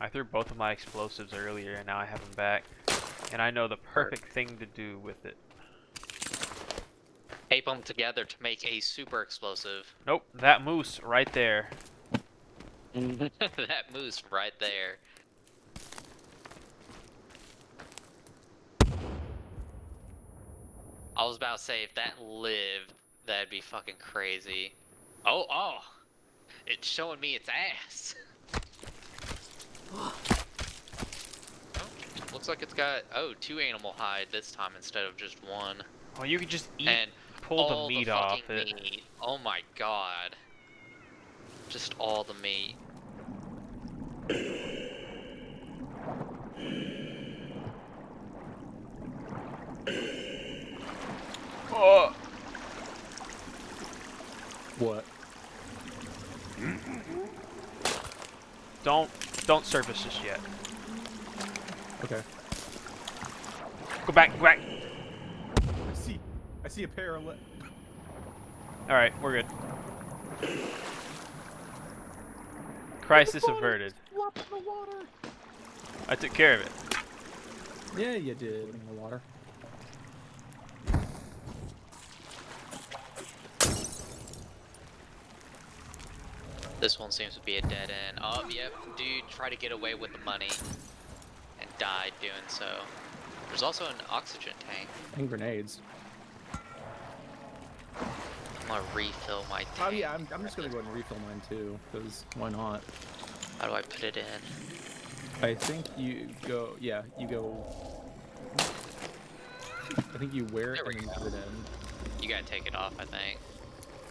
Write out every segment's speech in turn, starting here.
I threw both of my explosives earlier, and now I have them back. And I know the perfect thing to do with it. Tape them together to make a super explosive. Nope, that moose right there. That moose right there. I was about to say, if that lived, that'd be fucking crazy. Oh! It's showing me its ass. Oh, looks like it's got, 2 animal hide this time instead of just 1. Well, you could just eat, And pull all the the meat fucking off it. meat. Oh my god. Just all the meat. Oh! What? Don't surface just yet. Okay. Go back, go back. I see a pair of Alright, we're good. Crisis averted. Flop in the water. I took care of it. Yeah, you did. In the water. This one seems to be a dead end. Oh, yep. Dude tried to get away with the money and died doing so. There's also an oxygen tank. And grenades. I'm gonna refill my tank. Oh yeah, I'm just gonna go ahead and refill mine too, because why not? How do I put it in? I think you go, yeah, you go. I think you wear it There we and then go. put it in. You gotta take it off, I think.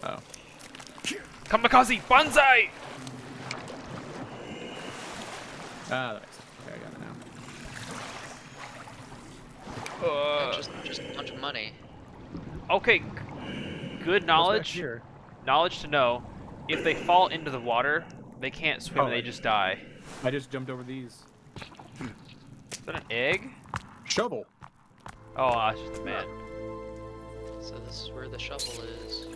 Oh. Kamikaze Banzai! Ah, nice. Okay, I got it now. Yeah, just a bunch of money. Okay, good What's back knowledge. here? Knowledge to know. If they fall into the water, they can't swim, Oh, they just die. I just jumped over these. Is that an egg? Shovel. Oh, that's just a man. So this is where the shovel is.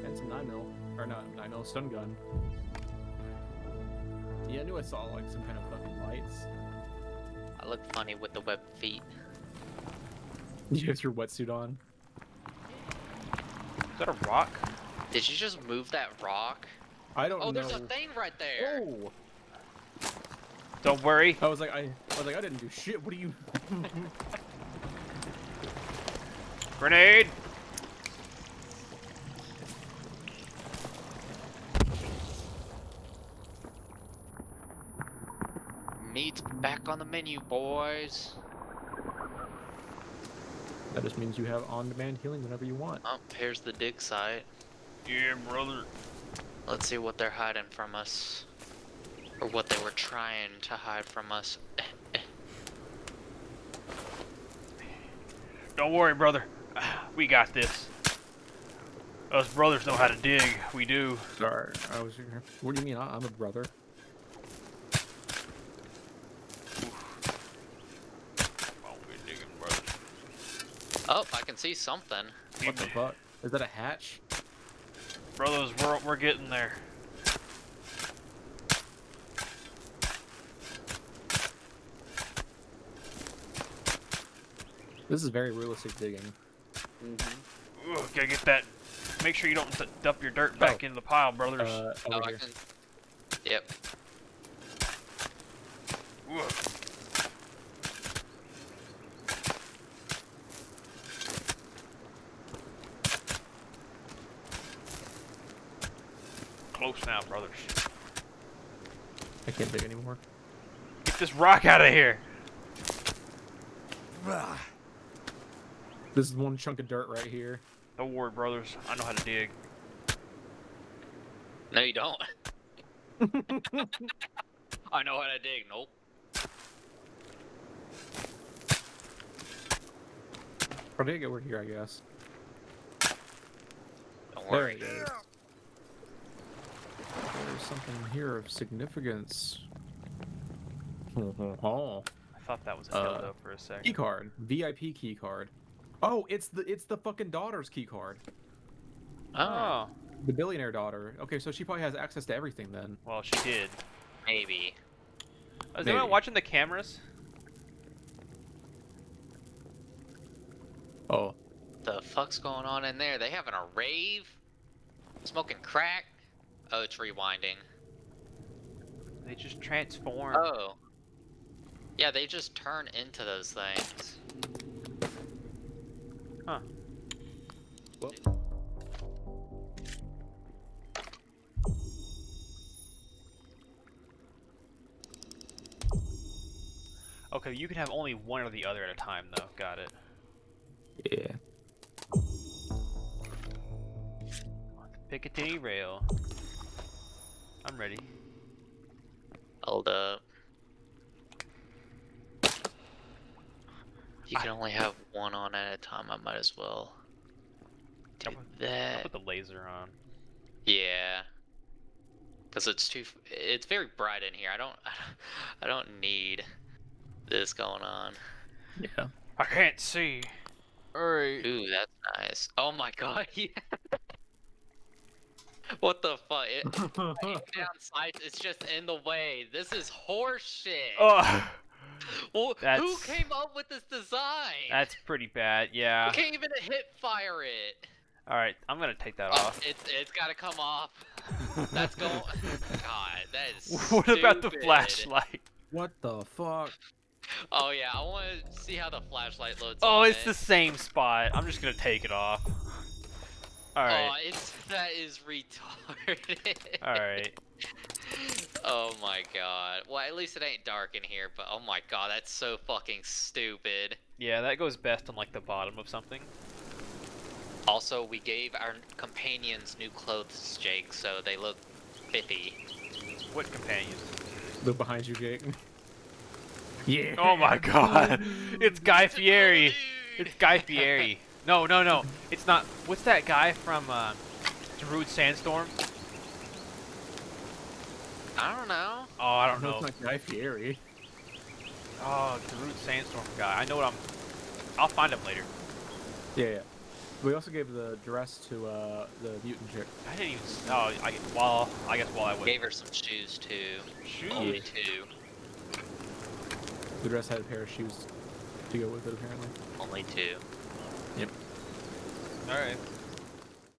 And some 9mm. Or not 9mm, stun gun. Yeah, I knew I saw like some kind of fucking lights. I look funny with the web feet. You have your wetsuit on. Is that a rock? Did you just move that rock? I don't know. Oh, there's a thing right there. Oh! Don't worry. I was like, I didn't do shit. What do you? Grenade! Meat's back on the menu, boys. That just means you have on-demand healing whenever you want. Oh, here's the dig site. Yeah, brother. Let's see what they're hiding from us. Or what they were trying to hide from us. Don't worry, brother. We got this. Us brothers know how to dig. We do. Sorry, I was. What do you mean? I'm a brother. Oh, we're digging, brother. Oh, I can see something. What the fuck? Is that a hatch? Brothers, we're getting there. This is very realistic digging. Ugh, gotta get that. Make sure you don't dump your dirt back into the pile, brothers. Oh, Over I here. can. Yep. Ugh. Close now, brothers. I can't dig anymore. Get this rock out of here. This is one chunk of dirt right here. Don't worry, brothers. I know how to dig. No, you don't. I know how to dig. Nope. Or did I get over here? I guess. Don't There worry. it is. There's something here of significance. Oh, I thought that was a dildo for a key second. card, VIP key card. Oh, it's the fucking daughter's key card. Oh, The billionaire daughter. Okay, so she probably has access to everything then. well, she did. Maybe. Is anyone Maybe. watching the cameras? Oh. The fuck's going on in there? They having a rave? Smoking crack? Oh, it's rewinding. They just transform. Oh. Yeah, they just turn into those things. Huh. Well. Okay, you can have only one or the other at a time, though. Got it. Yeah. Piccadilly Rail. I'm ready. Hold up. You can only have one on at a time. I might as well do I'll that. put the laser on. Yeah. Cause it's very bright in here. I don't need this going on. Yeah. I can't see. Alright. Ooh, that's nice. Oh my god, yeah. What the fuck? Down sights, it's just in the way. This is horse shit. Oh, Well, who that's- came up with this design? that's pretty bad. Yeah. You can't even hit fire it. Alright, I'm gonna take that Oh, off. it's gotta come off. That's going. God, that is. What about the stupid. flashlight? What the fuck? Oh yeah, I want to see how the flashlight loads. Oh, on it's it. the same spot. I'm just gonna take it off. Alright. Oh, that is retarded. Alright. Oh my god. Well, at least it ain't dark in here, but oh my god, that's so fucking stupid. Yeah, that goes best on like the bottom of something. Also, we gave our companions new clothes, Jake, so they look biffy. What companions? Look behind you, Jake. Yeah. Oh my god. It's Guy Fieri. Dude. It's Guy Fieri. No, no, no. It's not. What's that guy from Darude Sandstorm? I don't know. Oh, I don't No, know. it's not Guy Fieri. Oh, Darude Sandstorm guy. I know what I'll find him later. Yeah, yeah. We also gave the dress to the mutant chick. I didn't even. Oh, I guess while I was. Gave her some shoes too. Shoes. Only two. The dress had a pair of shoes to go with it, apparently. Only two. Yep. All right.